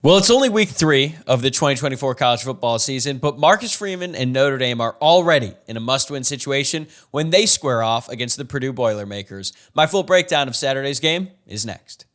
Well, it's only week 3 of the 2024 college football season, but Marcus Freeman and Notre Dame are already in a must-win situation when they square off against the Purdue Boilermakers. My full breakdown of Saturday's game is next.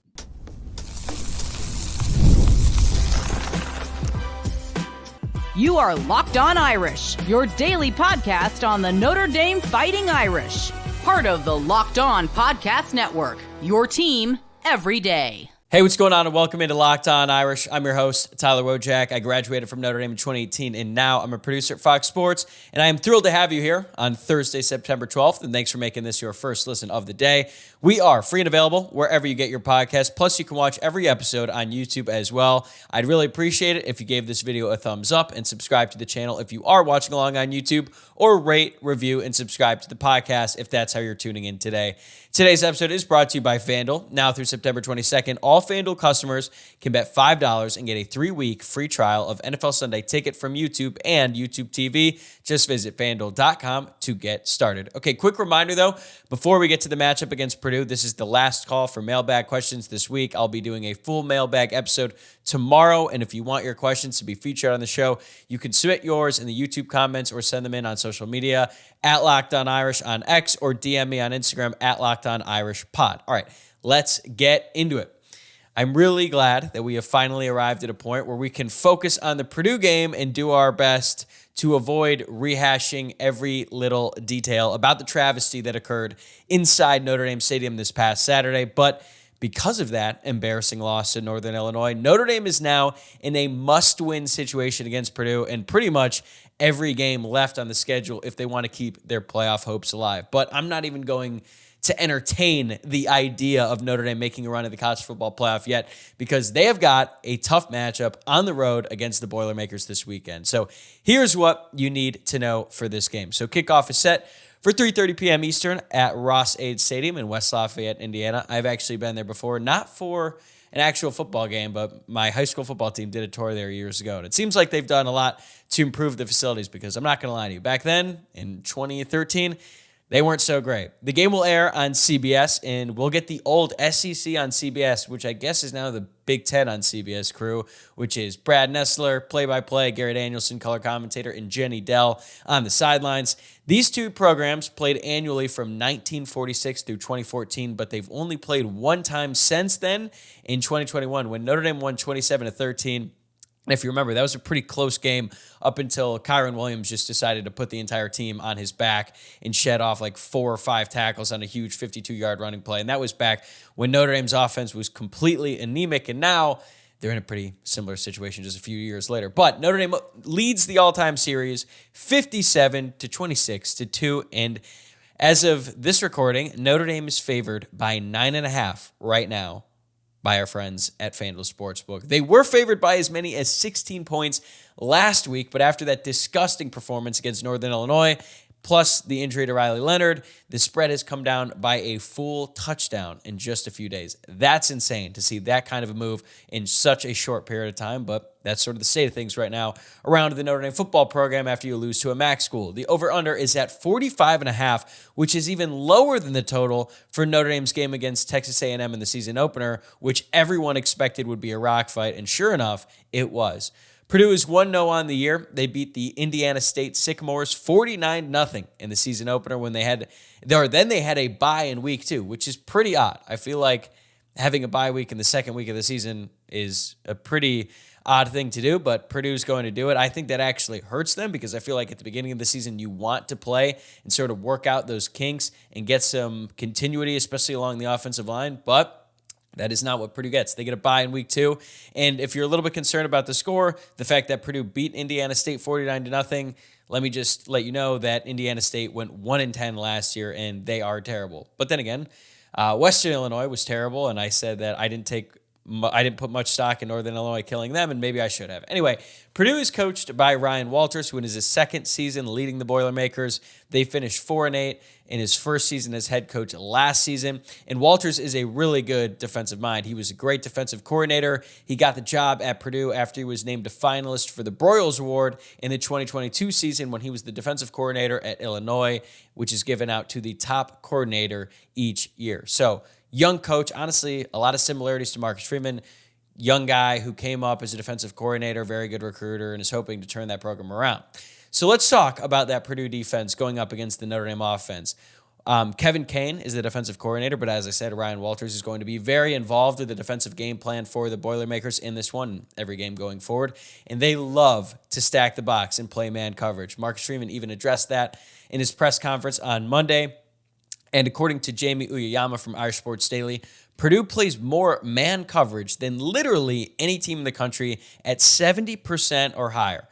You are Locked On Irish, your daily podcast on the Notre Dame Fighting Irish. Part of the Locked On Podcast Network, your team every day. Hey, what's going on, and welcome into Locked On Irish. I'm your host, Tyler Wojciak. I graduated from Notre Dame in 2018, and now I'm a producer at Fox Sports, and I am thrilled to have you here on Thursday, September 12th, and thanks for making this your first listen of the day. We are free and available wherever you get your podcast, plus you can watch every episode on YouTube as well. I'd really appreciate it if you gave this video a thumbs up and subscribe to the channel if you are watching along on YouTube, or rate, review, and subscribe to the podcast if that's how you're tuning in today. Today's episode is brought to you by FanDuel. Now through September 22nd, all FanDuel customers can bet $5 and get a 3-week free trial of NFL Sunday Ticket from YouTube and YouTube TV. Just visit FanDuel.com to get started. Okay, quick reminder though, before we get to the matchup against Purdue, this is the last call for mailbag questions this week. I'll be doing a full mailbag episode tomorrow, and if you want your questions to be featured on the show, you can submit yours in the YouTube comments or send them in on social media at Locked On Irish on X, or DM me on Instagram at Locked On Irish Pod. All right, let's get into it. I'm really glad that we have finally arrived at a point where we can focus on the Purdue game and do our best to avoid rehashing every little detail about the travesty that occurred inside Notre Dame Stadium this past Saturday. But because of that embarrassing loss to Northern Illinois, Notre Dame is now in a must-win situation against Purdue and pretty much every game left on the schedule if they want to keep their playoff hopes alive. But I'm not even going to entertain the idea of Notre Dame making a run at the college football playoff yet, because they have got a tough matchup on the road against the Boilermakers this weekend. So here's what you need to know for this game. So kickoff is set for 3:30 p.m. Eastern at Ross-Ade Stadium in West Lafayette, Indiana. I've actually been there before, not for an actual football game, but my high school football team did a tour there years ago. And it seems like they've done a lot to improve the facilities, because I'm not going to lie to you, back then in 2013, they weren't so great. The game will air on CBS, and we'll get the old SEC on CBS, which I guess is now the Big Ten on CBS crew, which is Brad Nessler, play-by-play, Gary Danielson, color commentator, and Jenny Dell on the sidelines. These two programs played annually from 1946 through 2014, but they've only played one time since then in 2021 when Notre Dame won 27-13. And if you remember, that was a pretty close game up until Kyron Williams just decided to put the entire team on his back and shed off like 4 or 5 tackles on a huge 52-yard running play. And that was back when Notre Dame's offense was completely anemic, and now they're in a pretty similar situation just a few years later. But Notre Dame leads the all-time series 57-26-2, and as of this recording, Notre Dame is favored by 9.5 right now by our friends at FanDuel Sportsbook. They were favored by as many as 16 points last week, but after that disgusting performance against Northern Illinois, plus the injury to Riley Leonard, the spread has come down by a full touchdown in just a few days. That's insane to see that kind of a move in such a short period of time, but that's sort of the state of things right now around the Notre Dame football program after you lose to a MAC school. The over-under is at 45.5, which is even lower than the total for Notre Dame's game against Texas A&M in the season opener, which everyone expected would be a rock fight, and sure enough, it was. Purdue is 1-0 on the year. They beat the Indiana State Sycamores 49-0 in the season opener when they had a bye in week 2, which is pretty odd. I feel like having a bye week in the second week of the season is a pretty odd thing to do, but Purdue's going to do it. I think that actually hurts them, because I feel like at the beginning of the season you want to play and sort of work out those kinks and get some continuity, especially along the offensive line, but that is not what Purdue gets. They get a bye in week 2. And if you're a little bit concerned about the score, the fact that Purdue beat Indiana State 49-0, let me just let you know that Indiana State went 1-10 last year, and they are terrible. But then again, Western Illinois was terrible, and I said that I didn't put much stock in Northern Illinois killing them, and maybe I should have. Anyway, Purdue is coached by Ryan Walters, who in his second season leading the Boilermakers. They finished 4-8 in his first season as head coach last season, and Walters is a really good defensive mind. He was a great defensive coordinator. He got the job at Purdue after he was named a finalist for the Broyles Award in the 2022 season when he was the defensive coordinator at Illinois, which is given out to the top coordinator each year. So, young coach, honestly, a lot of similarities to Marcus Freeman. young guy who came up as a defensive coordinator, very good recruiter, and is hoping to turn that program around. So let's talk about that Purdue defense going up against the Notre Dame offense. Kevin Kane is the defensive coordinator, but as I said, Ryan Walters is going to be very involved with the defensive game plan for the Boilermakers in this one, every game going forward. And they love to stack the box and play man coverage. Marcus Freeman even addressed that in his press conference on Monday. And according to Jamie Uyeyama from Irish Sports Daily, Purdue plays more man coverage than literally any team in the country at 70% or higher.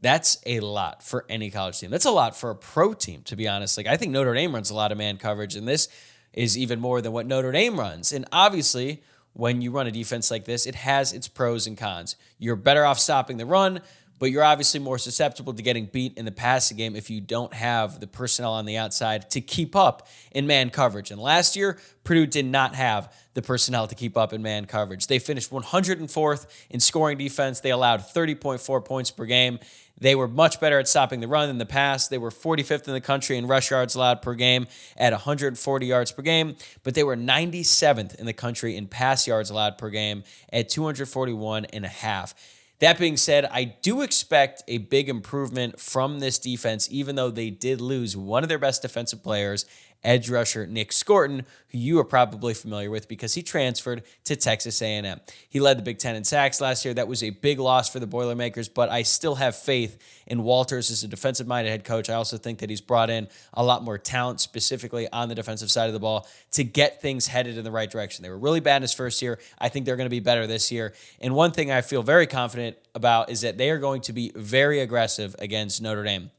That's a lot for any college team. That's a lot for a pro team, to be honest. Like, I think Notre Dame runs a lot of man coverage, and this is even more than what Notre Dame runs. And obviously, when you run a defense like this, it has its pros and cons. You're better off stopping the run, but you're obviously more susceptible to getting beat in the passing game if you don't have the personnel on the outside to keep up in man coverage. And last year, Purdue did not have the personnel to keep up in man coverage. They finished 104th in scoring defense. They allowed 30.4 points per game. They were much better at stopping the run in the past. They were 45th in the country in rush yards allowed per game at 140 yards per game, but they were 97th in the country in pass yards allowed per game at 241 and a half. That being said, I do expect a big improvement from this defense, even though they did lose one of their best defensive players, edge rusher Nick Scorton, who you are probably familiar with because he transferred to Texas A&M. He led the Big Ten in sacks last year. That was a big loss for the Boilermakers, but I still have faith in Walters as a defensive-minded head coach. I also think that he's brought in a lot more talent, specifically on the defensive side of the ball, to get things headed in the right direction. They were really bad in his first year. I think they're going to be better this year. And one thing I feel very confident about is that they are going to be very aggressive against Notre Dame.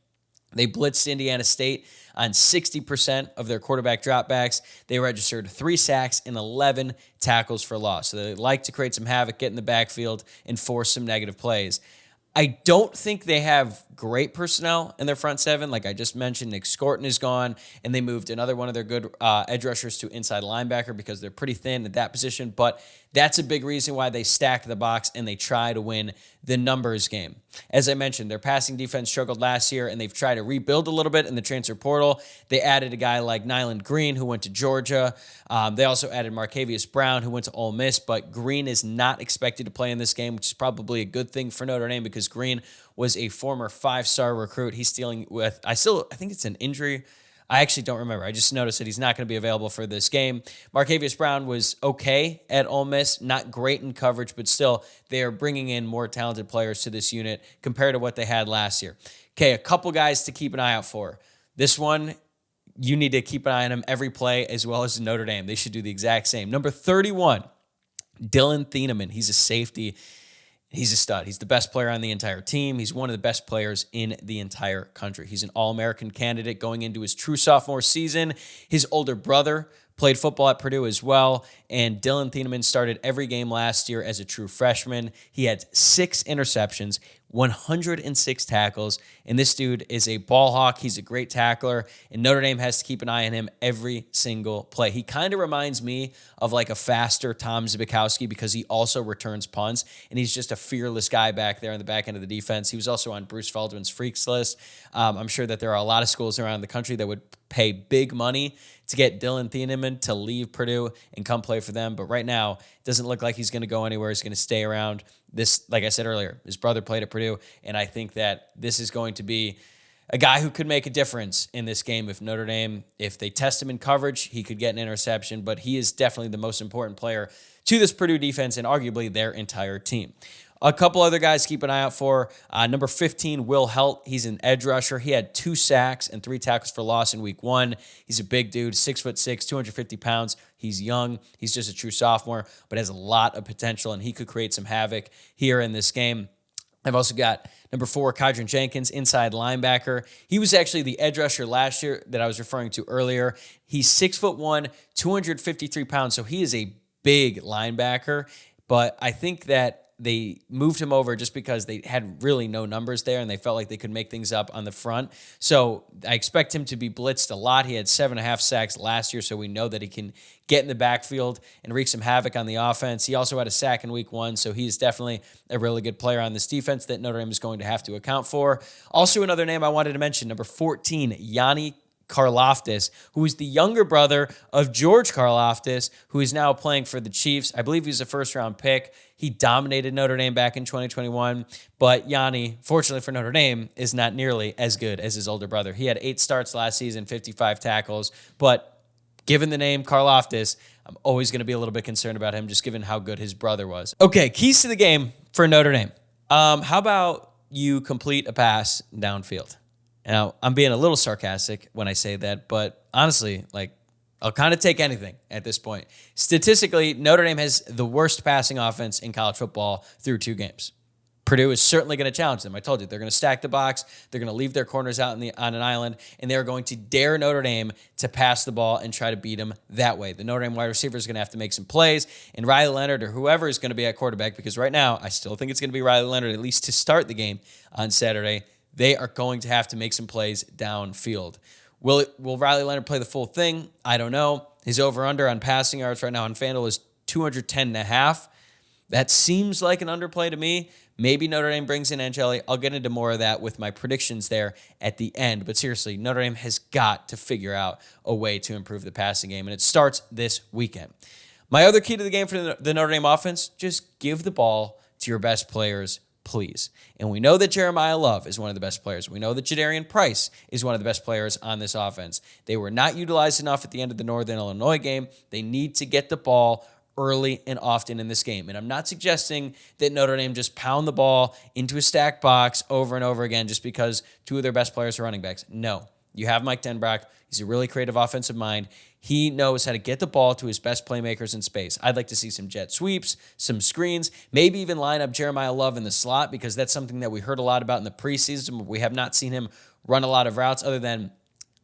They blitzed Indiana State on 60% of their quarterback dropbacks. They registered 3 sacks and 11 tackles for loss. So they like to create some havoc, get in the backfield, and force some negative plays. I don't think they have great personnel in their front seven. Like I just mentioned, Nick Scorton is gone, and they moved another one of their good edge rushers to inside linebacker because they're pretty thin at that position. But that's a big reason why they stack the box and they try to win the numbers game. As I mentioned, their passing defense struggled last year, and they've tried to rebuild a little bit in the transfer portal. They added a guy like Nyland Green, who went to Georgia. They also added Marcavius Brown, who went to Ole Miss, but Green is not expected to play in this game, which is probably a good thing for Notre Dame because Green was a former 5-star recruit. He's dealing with, I think it's an injury. I actually don't remember. I just noticed that he's not going to be available for this game. Marcavius Brown was okay at Ole Miss, not great in coverage, but still they are bringing in more talented players to this unit compared to what they had last year. Okay, a couple guys to keep an eye out for. This one, you need to keep an eye on him every play as well as Notre Dame. They should do the exact same. Number 31, Dylan Thieneman. He's a safety. He's a stud. He's the best player on the entire team. He's one of the best players in the entire country. He's an All-American candidate going into his true sophomore season. His older brother played football at Purdue as well, and Dylan Thieneman started every game last year as a true freshman. He had 6 interceptions, 106 tackles, and this dude is a ball hawk. He's a great tackler, and Notre Dame has to keep an eye on him every single play. He kind of reminds me of like a faster Tom Zbikowski because he also returns punts, and he's just a fearless guy back there on the back end of the defense. He was also on Bruce Feldman's Freaks list. I'm sure that there are a lot of schools around the country that would pay big money to get Dylan Thieneman to leave Purdue and come play for them. But right now, it doesn't look like he's going to go anywhere. He's going to stay around. This, like I said earlier, his brother played at Purdue, and I think that this is going to be a guy who could make a difference in this game if Notre Dame, if they test him in coverage, he could get an interception, but he is definitely the most important player to this Purdue defense and arguably their entire team. A couple other guys keep an eye out for. Number 15, Will Helt. He's an edge rusher. He had 2 sacks and 3 tackles for loss in week 1. He's a big dude, 6'6", 250 pounds. He's young. He's just a true sophomore, but has a lot of potential, and he could create some havoc here in this game. I've also got number 4, Kydron Jenkins, inside linebacker. He was actually the edge rusher last year that I was referring to earlier. He's 6'1", 253 pounds, so he is a big linebacker, but I think that they moved him over just because they had really no numbers there and they felt like they could make things up on the front. So I expect him to be blitzed a lot. He had 7.5 sacks last year, so we know that he can get in the backfield and wreak some havoc on the offense. He also had a sack in week 1, so he's definitely a really good player on this defense that Notre Dame is going to have to account for. Also, another name I wanted to mention, number 14, Yanni Karlaftis, who is the younger brother of George Karlaftis, who is now playing for the Chiefs. I believe he's a first-round pick. He dominated Notre Dame back in 2021, but Yanni, fortunately for Notre Dame, is not nearly as good as his older brother. He had 8 starts last season, 55 tackles, but given the name Karlaftis, I'm always going to be a little bit concerned about him just given how good his brother was. Okay, keys to the game for Notre Dame. How about you complete a pass downfield? Now, I'm being a little sarcastic when I say that, but honestly, I'll kind of take anything at this point. Statistically, Notre Dame has the worst passing offense in college football through 2 games. Purdue is certainly going to challenge them. I told you, they're going to stack the box. They're going to leave their corners out on an island, and they're going to dare Notre Dame to pass the ball and try to beat them that way. The Notre Dame wide receiver is going to have to make some plays, and Riley Leonard or whoever is going to be at quarterback, because right now I still think it's going to be Riley Leonard, at least to start the game on Saturday. They are going to have to make some plays downfield. Will Riley Leonard play the full thing? I don't know. His over-under on passing yards right now on FanDuel is 210.5. That seems like an underplay to me. Maybe Notre Dame brings in Angeli. I'll get into more of that with my predictions there at the end. But seriously, Notre Dame has got to figure out a way to improve the passing game, and it starts this weekend. My other key to the game for the Notre Dame offense, just give the ball to your best players, please. And we know that Jeremiah Love is one of the best players. We know that Jadarian Price is one of the best players on this offense. They were not utilized enough at the end of the Northern Illinois game. They need to get the ball early and often in this game. And I'm not suggesting that Notre Dame just pound the ball into a stacked box over and over again just because 2 of their best players are running backs. No. You have Mike Denbrock. He's a really creative offensive mind. He knows how to get the ball to his best playmakers in space. I'd like to see some jet sweeps, some screens, maybe even line up Jeremiah Love in the slot, because that's something that we heard a lot about in the preseason. We have not seen him run a lot of routes other than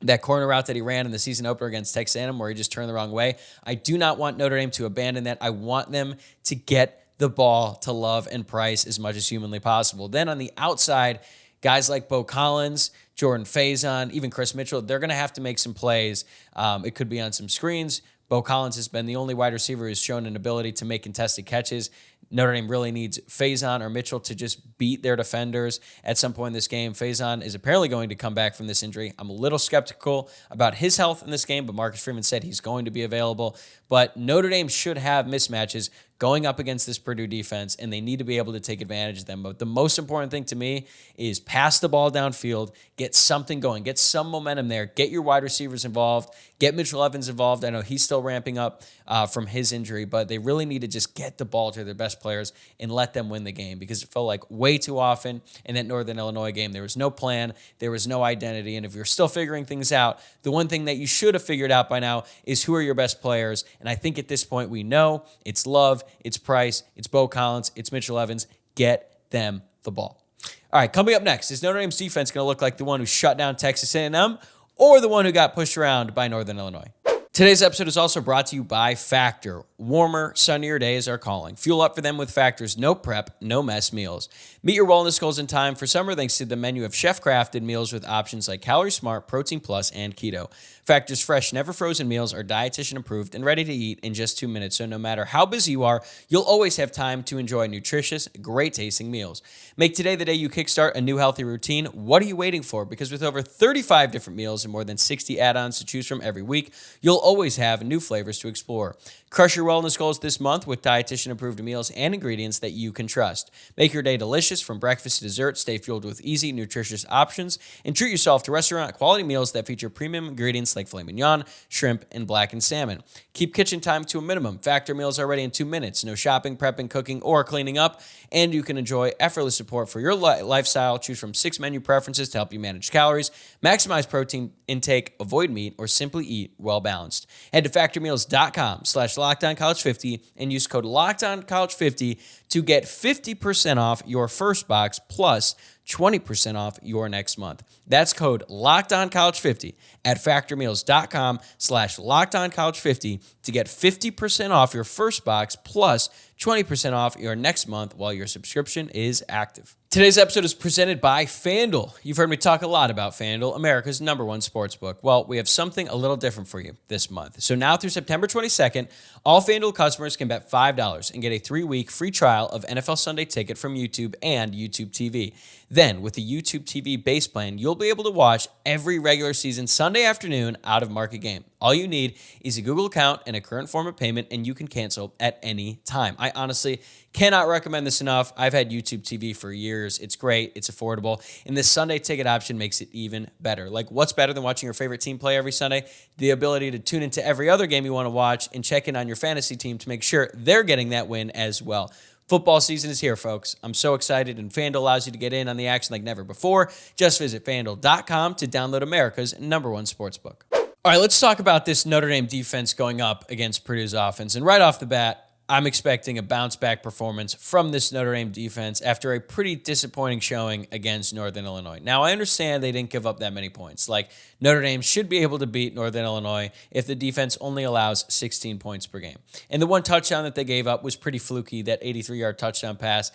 that corner route that he ran in the season opener against Texas A&M where he just turned the wrong way. I do not want Notre Dame to abandon that. I want them to get the ball to Love and Price as much as humanly possible. Then on the outside, guys like Bo Collins, Jordan Faison, even Chris Mitchell, they're going to have to make some plays. It could be on some screens. Bo Collins has been the only wide receiver who's shown an ability to make contested catches. Notre Dame really needs Faison or Mitchell to just beat their defenders at some point in this game. Faison is apparently going to come back from this injury. I'm a little skeptical about his health in this game, but Marcus Freeman said he's going to be available. But Notre Dame should have mismatches going up against this Purdue defense, and they need to be able to take advantage of them. But the most important thing to me is pass the ball downfield, get something going, get some momentum there, get your wide receivers involved, get Mitchell Evans involved. I know he's still ramping up from his injury, but they really need to just get the ball to their best players and let them win the game, because it felt like way too often in that Northern Illinois game, there was no plan, there was no identity, and if you're still figuring things out, the one thing that you should have figured out by now is who are your best players, and I think at this point we know it's Love, it's Price, it's Bo Collins, it's Mitchell Evans. Get them the ball. All right, coming up next, is Notre Dame's defense going to look like the one who shut down Texas A&M or the one who got pushed around by Northern Illinois? Today's episode is also brought to you by Factor. Warmer, sunnier days are calling. Fuel up for them with Factor's no prep, no mess meals. Meet your wellness goals in time for summer thanks to the menu of chef-crafted meals with options like Calorie Smart, Protein Plus, and Keto. Factor's fresh, never frozen meals are dietitian approved and ready to eat in just 2 minutes, so no matter how busy you are, you'll always have time to enjoy nutritious, great tasting meals. Make today the day you kickstart a new healthy routine. What are you waiting for? Because with over 35 different meals and more than 60 add-ons to choose from every week, you'll always have new flavors to explore. Crush your wellness goals this month with dietitian-approved meals and ingredients that you can trust. Make your day delicious from breakfast to dessert. Stay fueled with easy, nutritious options. And treat yourself to restaurant-quality meals that feature premium ingredients like filet mignon, shrimp, and blackened salmon. Keep kitchen time to a minimum. Factor meals are ready in 2 minutes. No shopping, prepping, cooking, or cleaning up. And you can enjoy effortless support for your lifestyle. Choose from 6 menu preferences to help you manage calories, maximize protein intake, avoid meat, or simply eat well-balanced. Head to factormeals.com/LockedOnCollege50 and use code LockedOnCollege50 to get 50% off your first box plus 20% off your next month. That's code LockedOnCollege50 at factormeals.com/LockedOnCollege50 to get 50% off your first box plus 20% off your next month while your subscription is active. Today's episode is presented by FanDuel. You've heard me talk a lot about FanDuel, America's #1 sportsbook. Well, we have something a little different for you this month. So now through September 22nd, all FanDuel customers can bet $5 and get a 3-week free trial of NFL Sunday Ticket from YouTube and YouTube TV. Then, with the YouTube TV base plan, you'll be able to watch every regular season Sunday afternoon out of market game. All you need is a Google account and a current form of payment, and you can cancel at any time. I honestly cannot recommend this enough. I've had YouTube TV for years. It's great. It's affordable. And this Sunday ticket option makes it even better. Like, what's better than watching your favorite team play every Sunday? The ability to tune into every other game you want to watch and check in on your fantasy team to make sure they're getting that win as well. Football season is here, folks. I'm so excited, and FanDuel allows you to get in on the action like never before. Just visit FanDuel.com to download America's #1 sportsbook. All right, let's talk about this Notre Dame defense going up against Purdue's offense. And right off the bat, I'm expecting a bounce-back performance from this Notre Dame defense after a pretty disappointing showing against Northern Illinois. Now, I understand they didn't give up that many points. Like, Notre Dame should be able to beat Northern Illinois if the defense only allows 16 points per game. And the one touchdown that they gave up was pretty fluky, that 83-yard touchdown pass.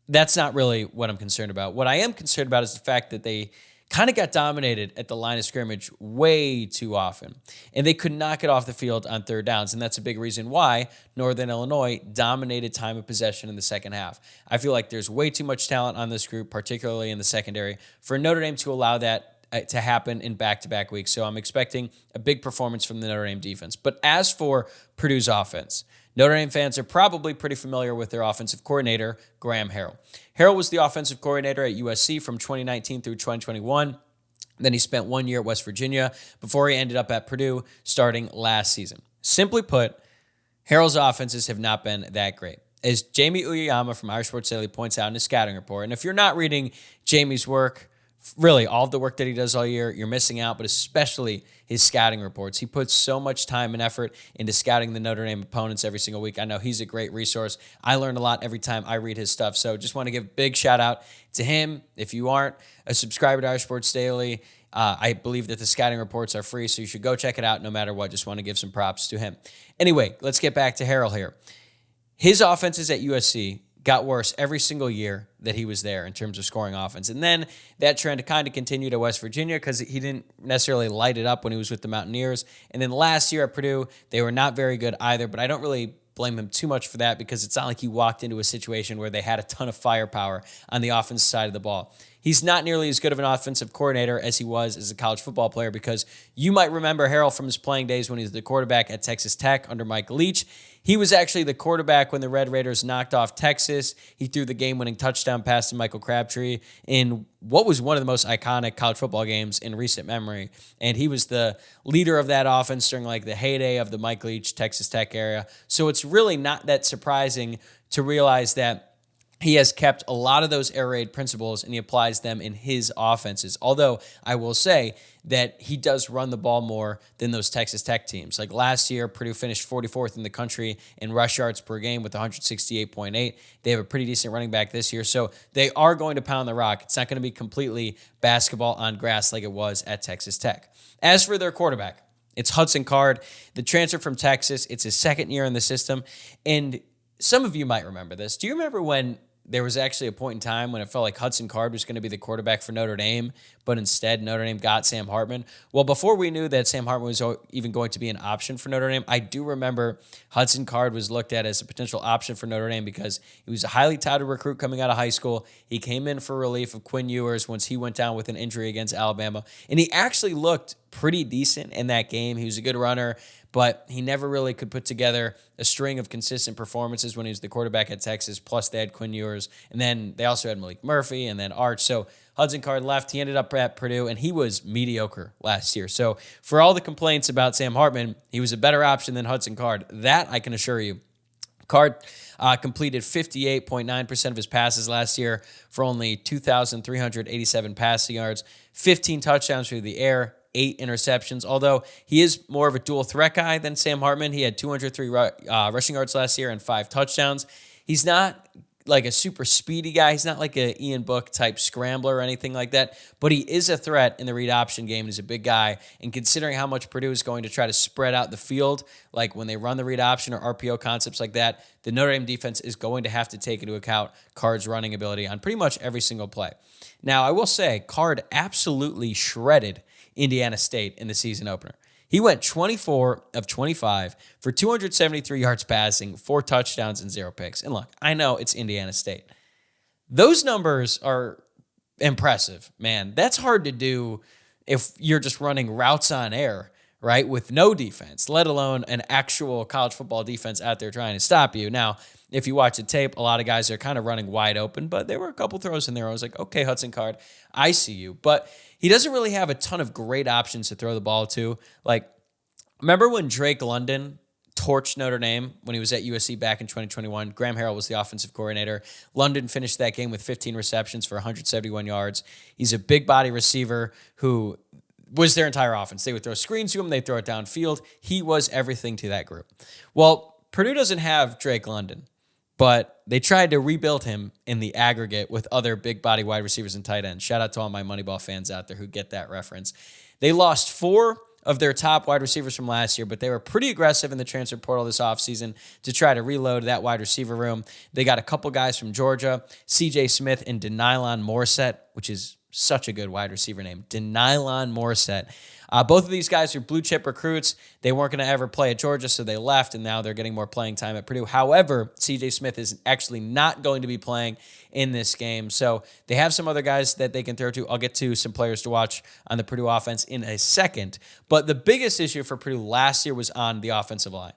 That's not really what I'm concerned about. What I am concerned about is the fact that they kind of got dominated at the line of scrimmage way too often. And they could not get off the field on third downs. And that's a big reason why Northern Illinois dominated time of possession in the second half. I feel like there's way too much talent on this group, particularly in the secondary, for Notre Dame to allow that to happen in back-to-back weeks. So I'm expecting a big performance from the Notre Dame defense. But as for Purdue's offense, Notre Dame fans are probably pretty familiar with their offensive coordinator, Graham Harrell. Harrell was the offensive coordinator at USC from 2019 through 2021. Then he spent 1 year at West Virginia before he ended up at Purdue starting last season. Simply put, Harrell's offenses have not been that great. As Jamie Uyeyama from Irish Sports Daily points out in his scouting report, and if you're not reading Jamie's work, really all of the work that he does all year, you're missing out, but especially his scouting reports. He puts so much time and effort into scouting the Notre Dame opponents every single week. I know he's a great resource. I learn a lot every time I read his stuff. So just want to give a big shout out to him. If you aren't a subscriber to Irish Sports Daily, I believe that the scouting reports are free, so you should go check it out no matter what. Just want to give some props to him. Anyway, let's get back to Harrell here. His offenses at USC got worse every single year that he was there in terms of scoring offense. And then that trend kind of continued at West Virginia because he didn't necessarily light it up when he was with the Mountaineers. And then last year at Purdue, they were not very good either, but I don't really blame him too much for that because it's not like he walked into a situation where they had a ton of firepower on the offensive side of the ball. He's not nearly as good of an offensive coordinator as he was as a college football player because you might remember Harrell from his playing days when he was the quarterback at Texas Tech under Mike Leach. He was actually the quarterback when the Red Raiders knocked off Texas. He threw the game-winning touchdown pass to Michael Crabtree in what was one of the most iconic college football games in recent memory. And he was the leader of that offense during like the heyday of the Mike Leach Texas Tech era. So it's really not that surprising to realize that he has kept a lot of those air raid principles and he applies them in his offenses. Although I will say that he does run the ball more than those Texas Tech teams. Like last year, Purdue finished 44th in the country in rush yards per game with 168.8. They have a pretty decent running back this year. So they are going to pound the rock. It's not going to be completely basketball on grass like it was at Texas Tech. As for their quarterback, it's Hudson Card, the transfer from Texas. It's his second year in the system. And some of you might remember this. Do you remember when there was actually a point in time when it felt like Hudson Card was going to be the quarterback for Notre Dame, but instead Notre Dame got Sam Hartman? Well, before we knew that Sam Hartman was even going to be an option for Notre Dame, I do remember Hudson Card was looked at as a potential option for Notre Dame because he was a highly touted recruit coming out of high school. He came in for relief of Quinn Ewers once he went down with an injury against Alabama, and he actually looked pretty decent in that game. He was a good runner, but he never really could put together a string of consistent performances when he was the quarterback at Texas, plus they had Quinn Ewers, and then they also had Malik Murphy and then Arch. So Hudson Card left. He ended up at Purdue, and he was mediocre last year. So for all the complaints about Sam Hartman, he was a better option than Hudson Card. That I can assure you. Card completed 58.9% of his passes last year for only 2,387 passing yards, 15 touchdowns through the air, 8 interceptions, although he is more of a dual threat guy than Sam Hartman. He had 203 rushing yards last year and 5 touchdowns. He's not like a super speedy guy. He's not like a Ian Book type scrambler or anything like that, but he is a threat in the read option game. He's a big guy, and considering how much Purdue is going to try to spread out the field, like when they run the read option or RPO concepts like that, the Notre Dame defense is going to have to take into account Card's running ability on pretty much every single play. Now, I will say, Card absolutely shredded Indiana State in the season opener. He went 24 of 25 for 273 yards passing, 4 touchdowns, and 0 picks. And look, I know it's Indiana State. Those numbers are impressive, man. That's hard to do if you're just running routes on air, right, with no defense, let alone an actual college football defense out there trying to stop you. Now, if you watch the tape, a lot of guys are kind of running wide open, but there were a couple throws in there. I was like, okay, Hudson Card, I see you. But he doesn't really have a ton of great options to throw the ball to. Like, remember when Drake London torched Notre Dame when he was at USC back in 2021? Graham Harrell was the offensive coordinator. London finished that game with 15 receptions for 171 yards. He's a big body receiver who was their entire offense. They would throw screens to him. They'd throw it downfield. He was everything to that group. Well, Purdue doesn't have Drake London, but they tried to rebuild him in the aggregate with other big body wide receivers and tight ends. Shout out to all my Moneyball fans out there who get that reference. They lost 4 of their top wide receivers from last year, but they were pretty aggressive in the transfer portal this offseason to try to reload that wide receiver room. They got a couple guys from Georgia, CJ Smith and Denylon Morissette, which is such a good wide receiver name, Denylon Morissette. Both of these guys are blue chip recruits. They weren't going to ever play at Georgia, so they left, and now they're getting more playing time at Purdue. However, CJ Smith is actually not going to be playing in this game, so they have some other guys that they can throw to. I'll get to some players to watch on the Purdue offense in a second, but the biggest issue for Purdue last year was on the offensive line.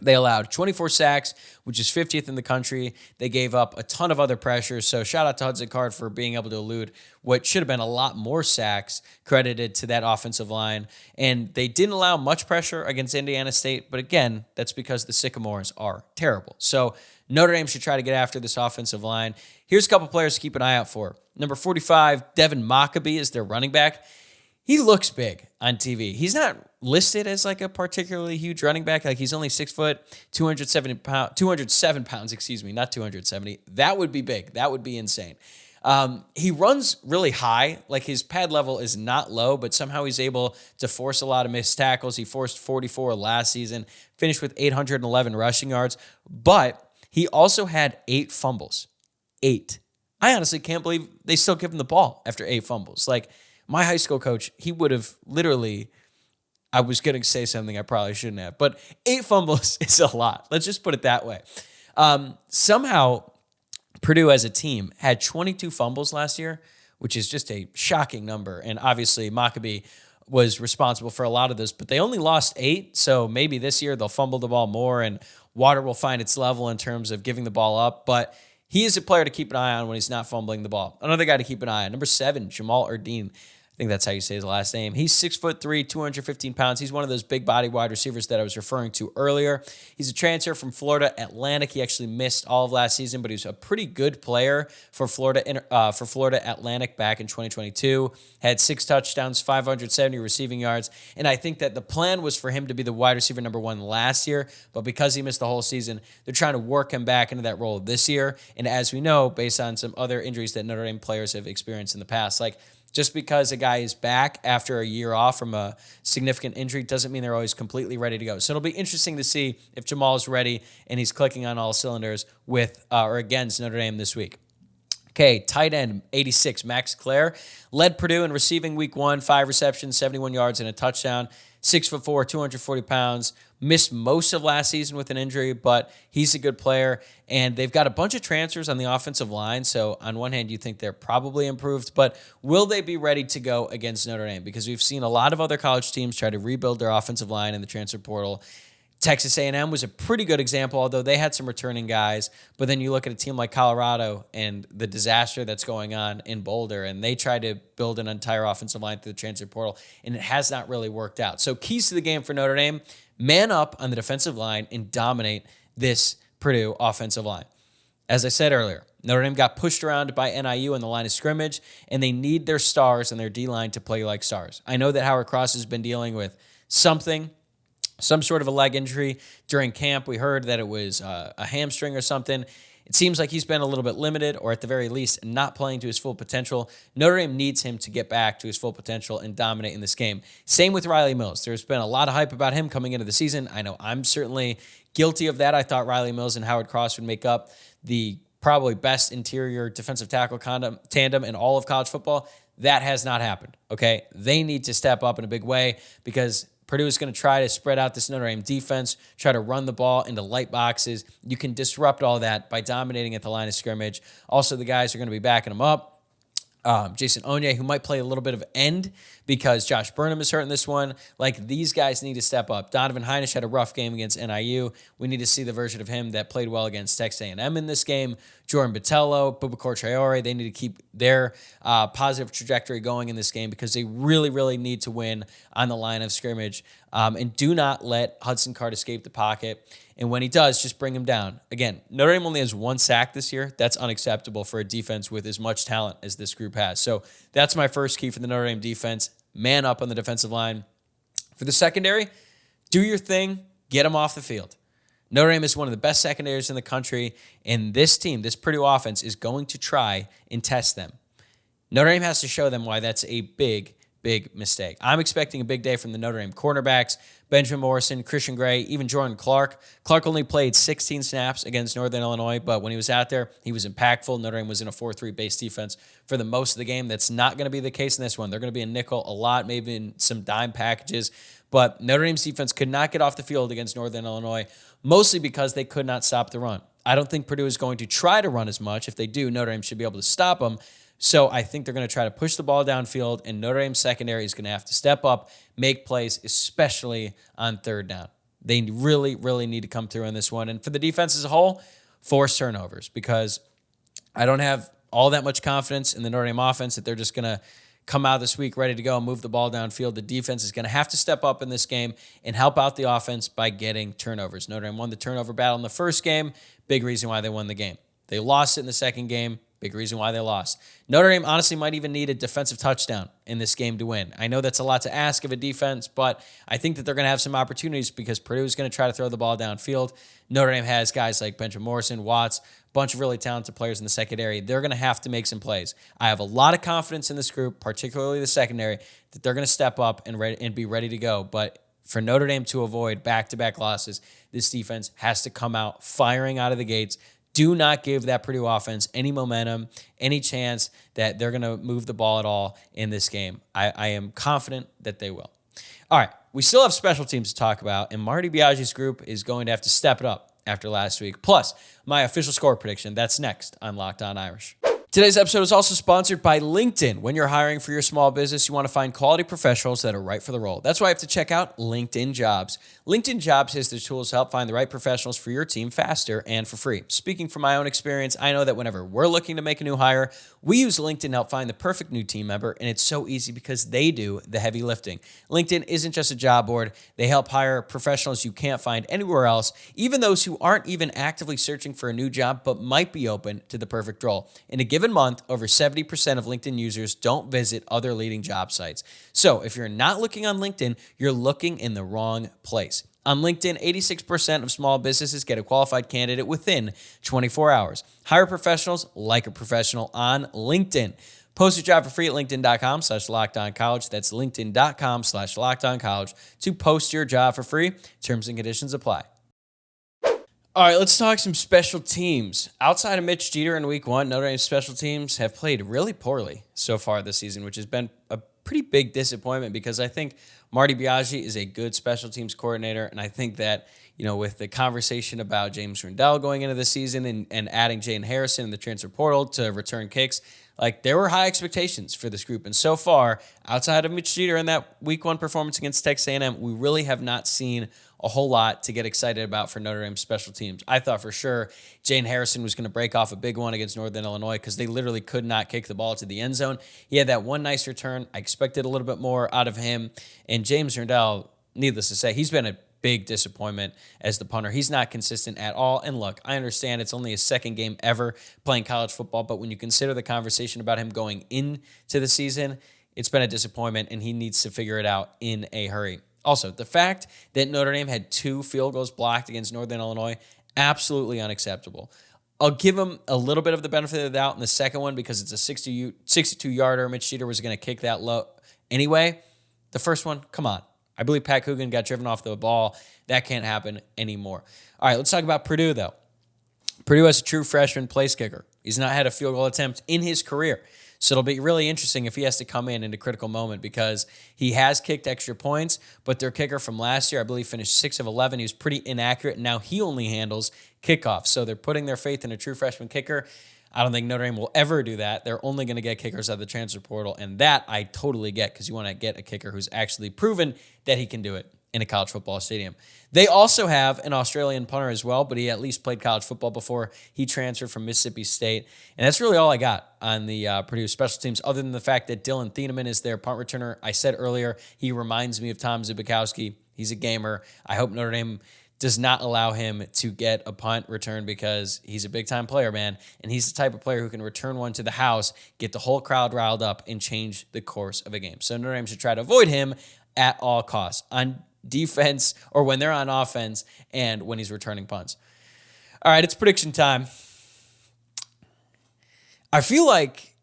They allowed 24 sacks, which is 50th in the country. They gave up a ton of other pressures. So shout out to Hudson Card for being able to elude what should have been a lot more sacks credited to that offensive line. And they didn't allow much pressure against Indiana State. But again, that's because the Sycamores are terrible. So Notre Dame should try to get after this offensive line. Here's a couple players to keep an eye out for. Number 45, Devin Mockabee is their running back. He looks big on TV. He's not listed as like a particularly huge running back. Like he's only 6 foot, 207 pounds, not 270. That would be big. That would be insane. He runs really high. Like his pad level is not low, but somehow he's able to force a lot of missed tackles. He forced 44 last season, finished with 811 rushing yards, but he also had 8 fumbles. 8. I honestly can't believe they still give him the ball after 8 fumbles. Like, my high school coach, he would have literally, I was going to say something I probably shouldn't have, but 8 fumbles is a lot. Let's just put it that way. Somehow, Purdue as a team had 22 fumbles last year, which is just a shocking number. And obviously, Mockabee was responsible for a lot of this, but they only lost 8. So maybe this year they'll fumble the ball more and water will find its level in terms of giving the ball up. But he is a player to keep an eye on when he's not fumbling the ball. Another guy to keep an eye on, number 7, Jamal Erdine. I think that's how you say his last name. He's 6'3", 215 pounds. He's one of those big body wide receivers that I was referring to earlier. He's a transfer from Florida Atlantic. He actually missed all of last season, but he was a pretty good player for Florida Atlantic back in 2022. Had 6 touchdowns, 570 receiving yards, and I think that the plan was for him to be the wide receiver number 1 last year, but because he missed the whole season, they're trying to work him back into that role this year. And as we know, based on some other injuries that Notre Dame players have experienced in the past, like just because a guy is back after a year off from a significant injury doesn't mean they're always completely ready to go. So it'll be interesting to see if Jamal is ready and he's clicking on all cylinders with or against Notre Dame this week. Okay, tight end, 86, Max Clare, led Purdue in receiving week 1, 5 receptions, 71 yards, and a touchdown. 6'4", 240 pounds, missed most of last season with an injury, but he's a good player. And they've got a bunch of transfers on the offensive line. So on one hand, you think they're probably improved, but will they be ready to go against Notre Dame? Because we've seen a lot of other college teams try to rebuild their offensive line in the transfer portal. Texas A&M was a pretty good example, although they had some returning guys. But then you look at a team like Colorado and the disaster that's going on in Boulder, and they tried to build an entire offensive line through the transfer portal, and it has not really worked out. So keys to the game for Notre Dame, man up on the defensive line and dominate this Purdue offensive line. As I said earlier, Notre Dame got pushed around by NIU in the line of scrimmage, and they need their stars and their D-line to play like stars. I know that Howard Cross has been dealing with some sort of a leg injury during camp. We heard that it was a hamstring or something. It seems like he's been a little bit limited, or at the very least, not playing to his full potential. Notre Dame needs him to get back to his full potential and dominate in this game. Same with Riley Mills. There's been a lot of hype about him coming into the season. I know I'm certainly guilty of that. I thought Riley Mills and Howard Cross would make up the probably best interior defensive tackle tandem in all of college football. That has not happened, okay? They need to step up in a big way because Purdue is going to try to spread out this Notre Dame defense, try to run the ball into light boxes. You can disrupt all that by dominating at the line of scrimmage. Also, the guys are going to be backing them up. Jason Onye, who might play a little bit of end because Josh Burnham is hurt in this one. Like, these guys need to step up. Donovan Heinisch had a rough game against NIU. We need to see the version of him that played well against Texas A&M in this game. Jordan Botello, Boubacar Traore, they need to keep their positive trajectory going in this game because they really, really need to win on the line of scrimmage. And do not let Hudson Card escape the pocket. And when he does, just bring him down. Again, Notre Dame only has 1 sack this year. That's unacceptable for a defense with as much talent as this group has. So that's my first key for the Notre Dame defense. Man up on the defensive line. For the secondary, do your thing. Get them off the field. Notre Dame is one of the best secondaries in the country, and this team, this Purdue offense, is going to try and test them. Notre Dame has to show them why that's a big mistake. I'm expecting a big day from the Notre Dame cornerbacks, Benjamin Morrison, Christian Gray, even Jordan Clark. Clark only played 16 snaps against Northern Illinois, but when he was out there, he was impactful. Notre Dame was in a 4-3 base defense for the most of the game. That's not going to be the case in this one. They're going to be in nickel a lot, maybe in some dime packages, but Notre Dame's defense could not get off the field against Northern Illinois, mostly because they could not stop the run. I don't think Purdue is going to try to run as much. If they do, Notre Dame should be able to stop them. So I think they're going to try to push the ball downfield, and Notre Dame's secondary is going to have to step up, make plays, especially on third down. They really, really need to come through on this one. And for the defense as a whole, force turnovers, because I don't have all that much confidence in the Notre Dame offense that they're just going to come out this week ready to go and move the ball downfield. The defense is going to have to step up in this game and help out the offense by getting turnovers. Notre Dame won the turnover battle in the first game. Big reason why they won the game. They lost it in the second game. Big reason why they lost. Notre Dame honestly might even need a defensive touchdown in this game to win. I know that's a lot to ask of a defense, but I think that they're going to have some opportunities because Purdue is going to try to throw the ball downfield. Notre Dame has guys like Benjamin Morrison, Watts, a bunch of really talented players in the secondary. They're going to have to make some plays. I have a lot of confidence in this group, particularly the secondary, that they're going to step up and be ready to go. But for Notre Dame to avoid back-to-back losses, this defense has to come out firing out of the gates. Do not give that Purdue offense any momentum, any chance that they're going to move the ball at all in this game. I am confident that they will. All right, we still have special teams to talk about, and Marty Biagi's group is going to have to step it up after last week. Plus, my official score prediction, that's next on Locked On Irish. Today's episode is also sponsored by LinkedIn. When you're hiring for your small business, you want to find quality professionals that are right for the role. That's why you have to check out LinkedIn Jobs. LinkedIn Jobs has the tools to help find the right professionals for your team faster and for free. Speaking from my own experience, I know that whenever we're looking to make a new hire, we use LinkedIn to help find the perfect new team member, and it's so easy because they do the heavy lifting. LinkedIn isn't just a job board. They help hire professionals you can't find anywhere else, even those who aren't even actively searching for a new job but might be open to the perfect role. In a given month, over 70% of LinkedIn users don't visit other leading job sites. So if you're not looking on LinkedIn, you're looking in the wrong place. On LinkedIn, 86% of small businesses get a qualified candidate within 24 hours. Hire professionals like a professional on LinkedIn. Post your job for free at linkedin.com/lockedoncollege. That's linkedin.com/lockedoncollege to post your job for free. Terms and conditions apply. All right, let's talk some special teams. Outside of Mitch Jeter in week one, Notre Dame's special teams have played really poorly so far this season, which has been a pretty big disappointment because I think Marty Biagi is a good special teams coordinator, and I think that, you know, with the conversation about James Rendell going into the season and adding Jaden Harrison in the transfer portal to return kicks, like, there were high expectations for this group. And so far, outside of Mitch Jeter in that week one performance against Texas A&M, we really have not seen a whole lot to get excited about for Notre Dame's special teams. I thought for sure Jaden Harrison was going to break off a big one against Northern Illinois because they literally could not kick the ball to the end zone. He had that one nice return. I expected a little bit more out of him. And James Rendell, needless to say, he's been a big disappointment as the punter. He's not consistent at all. And look, I understand it's only his second game ever playing college football, but when you consider the conversation about him going into the season, it's been a disappointment, and he needs to figure it out in a hurry. Also, the fact that Notre Dame had 2 field goals blocked against Northern Illinois, absolutely unacceptable. I'll give him a little bit of the benefit of the doubt in the second one because it's a 62-yarder. Mitch Jeter was going to kick that low anyway. The first one, come on. I believe Pat Coogan got driven off the ball. That can't happen anymore. All right, let's talk about Purdue, though. Purdue has a true freshman place kicker. He's not had a field goal attempt in his career. So it'll be really interesting if he has to come in a critical moment because he has kicked extra points, but their kicker from last year, I believe, finished 6 of 11. He was pretty inaccurate, and now he only handles kickoffs. So they're putting their faith in a true freshman kicker. I don't think Notre Dame will ever do that. They're only going to get kickers out of the transfer portal, and that I totally get because you want to get a kicker who's actually proven that he can do it in a college football stadium. They also have an Australian punter as well, but he at least played college football before he transferred from Mississippi State. And that's really all I got on the Purdue special teams, other than the fact that Dylan Thieneman is their punt returner. I said earlier, he reminds me of Tom Zbikowski. He's a gamer. I hope Notre Dame does not allow him to get a punt return because he's a big-time player, man, and he's the type of player who can return one to the house, get the whole crowd riled up, and change the course of a game. So Notre Dame should try to avoid him at all costs on defense or when they're on offense and when he's returning punts. All right, it's prediction time. I feel like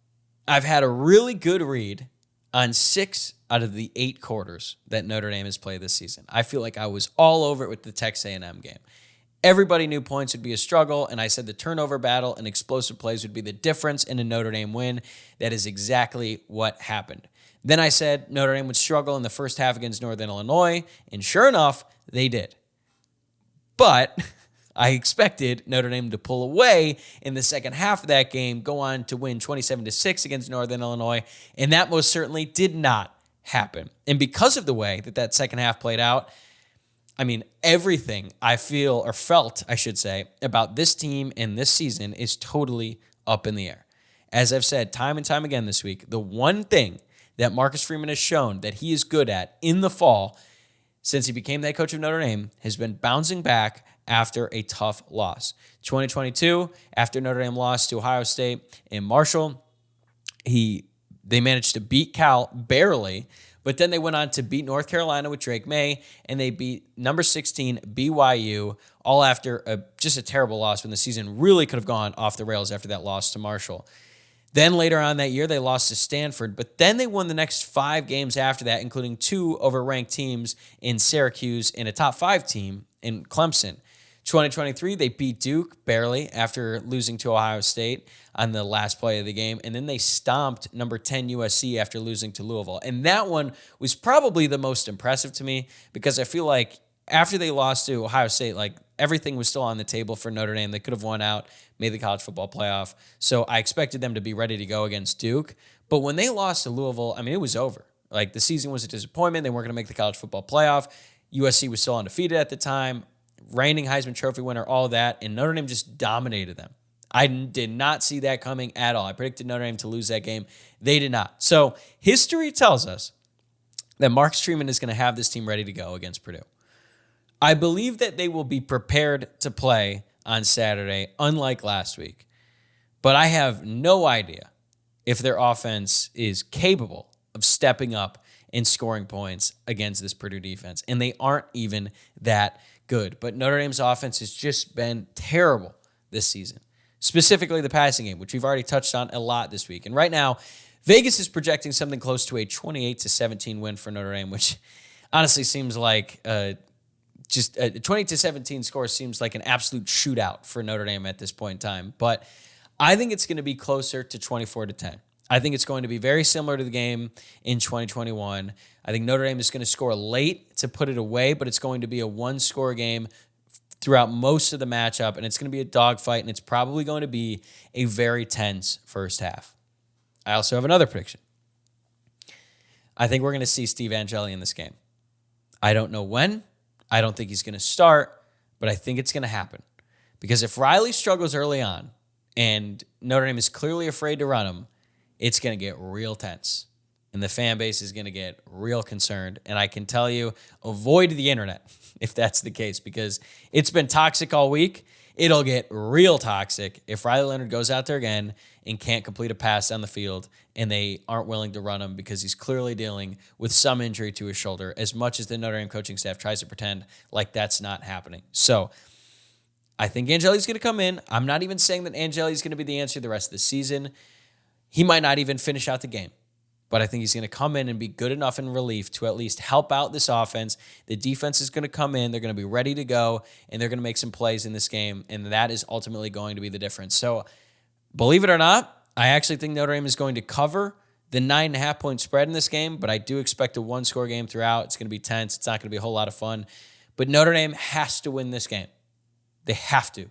I've had a really good read on 6 out of the 8 quarters that Notre Dame has played this season. I feel like I was all over it with the Texas A&M game. Everybody knew points would be a struggle, and I said the turnover battle and explosive plays would be the difference in a Notre Dame win. That is exactly what happened. Then I said Notre Dame would struggle in the first half against Northern Illinois, and sure enough, they did. But I expected Notre Dame to pull away in the second half of that game, go on to win 27-6 against Northern Illinois, and that most certainly did not happen. And because of the way that second half played out, I mean, everything I feel or felt, I should say, about this team and this season is totally up in the air. As I've said time and time again this week, the one thing that Marcus Freeman has shown that he is good at in the fall since he became the head coach of Notre Dame has been bouncing back after a tough loss. 2022, after Notre Dame lost to Ohio State in Marshall, they managed to beat Cal barely, but then they went on to beat North Carolina with Drake May, and they beat number 16 BYU, all after just a terrible loss when the season really could have gone off the rails after that loss to Marshall. Then later on that year, they lost to Stanford, but then they won the next 5 games after that, including 2 over-ranked teams in Syracuse and a top 5 team in Clemson. 2023, they beat Duke barely after losing to Ohio State on the last play of the game, and then they stomped number 10 USC after losing to Louisville. And that one was probably the most impressive to me because I feel like after they lost to Ohio State, like everything was still on the table for Notre Dame. They could have won out, made the college football playoff. So I expected them to be ready to go against Duke. But when they lost to Louisville, I mean, it was over. Like the season was a disappointment. They weren't going to make the college football playoff. USC was still undefeated at the time. Reigning Heisman Trophy winner, all that. And Notre Dame just dominated them. I did not see that coming at all. I predicted Notre Dame to lose that game. They did not. So history tells us that Marcus Freeman is going to have this team ready to go against Purdue. I believe that they will be prepared to play on Saturday, unlike last week. But I have no idea if their offense is capable of stepping up and scoring points against this Purdue defense. And they aren't even that good. But Notre Dame's offense has just been terrible this season, specifically the passing game, which we've already touched on a lot this week. And right now, Vegas is projecting something close to a 28-17 win for Notre Dame, which honestly seems like just a 20-17 score seems like an absolute shootout for Notre Dame at this point in time. But I think it's going to be closer to 24-10. I think it's going to be very similar to the game in 2021. I think Notre Dame is going to score late to put it away, but it's going to be a one-score game throughout most of the matchup, and it's going to be a dogfight, and it's probably going to be a very tense first half. I also have another prediction. I think we're going to see Steve Angeli in this game. I don't know when. I don't think he's going to start, but I think it's going to happen. Because if Riley struggles early on and Notre Dame is clearly afraid to run him, it's going to get real tense. And the fan base is going to get real concerned. And I can tell you, avoid the internet if that's the case, because it's been toxic all week. It'll get real toxic if Riley Leonard goes out there again and can't complete a pass down the field and they aren't willing to run him because he's clearly dealing with some injury to his shoulder, as much as the Notre Dame coaching staff tries to pretend like that's not happening. So I think Angeli's going to come in. I'm not even saying that Angeli's going to be the answer the rest of the season. He might not even finish out the game. But I think he's going to come in and be good enough in relief to at least help out this offense. The defense is going to come in. They're going to be ready to go, and they're going to make some plays in this game, and that is ultimately going to be the difference. So believe it or not, I actually think Notre Dame is going to cover the 9.5-point spread in this game, but I do expect a one-score game throughout. It's going to be tense. It's not going to be a whole lot of fun. But Notre Dame has to win this game. They have to.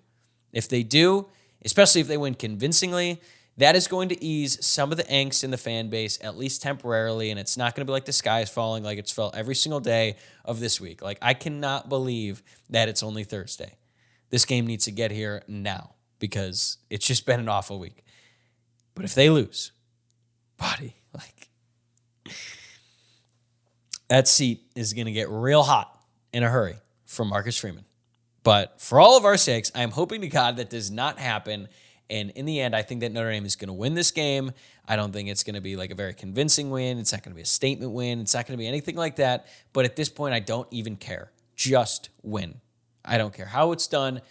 If they do, especially if they win convincingly, that is going to ease some of the angst in the fan base, at least temporarily, and it's not going to be like the sky is falling like it's felt every single day of this week. Like, I cannot believe that it's only Thursday. This game needs to get here now because it's just been an awful week. But if they lose, buddy, like, that seat is going to get real hot in a hurry for Marcus Freeman. But for all of our sakes, I am hoping to God that does not happen. And in the end, I think that Notre Dame is going to win this game. I don't think it's going to be like a very convincing win. It's not going to be a statement win. It's not going to be anything like that. But at this point, I don't even care. Just win. I don't care how it's done.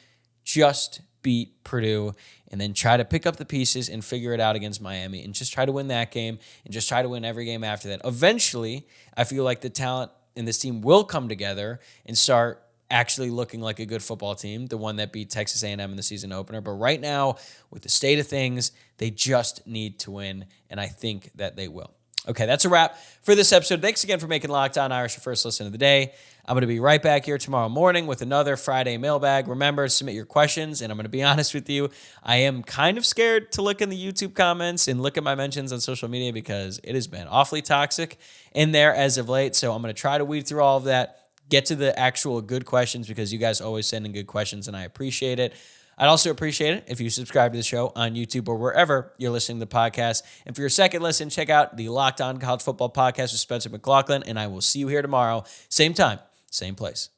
Just beat Purdue and then try to pick up the pieces and figure it out against Miami and just try to win that game and just try to win every game after that. Eventually, I feel like the talent in this team will come together and start actually looking like a good football team, the one that beat Texas A&M in the season opener. But right now, with the state of things, they just need to win, and I think that they will. Okay, that's a wrap for this episode. Thanks again for making Locked On Irish your first listen of the day. I'm going to be right back here tomorrow morning with another Friday mailbag. Remember, submit your questions, and I'm going to be honest with you, I am kind of scared to look in the YouTube comments and look at my mentions on social media because it has been awfully toxic in there as of late. So I'm going to try to weed through all of that, get to the actual good questions because you guys always send in good questions, and I appreciate it. I'd also appreciate it if you subscribe to the show on YouTube or wherever you're listening to the podcast. And for your second listen, check out the Locked On College Football Podcast with Spencer McLaughlin, and I will see you here tomorrow. Same time, same place.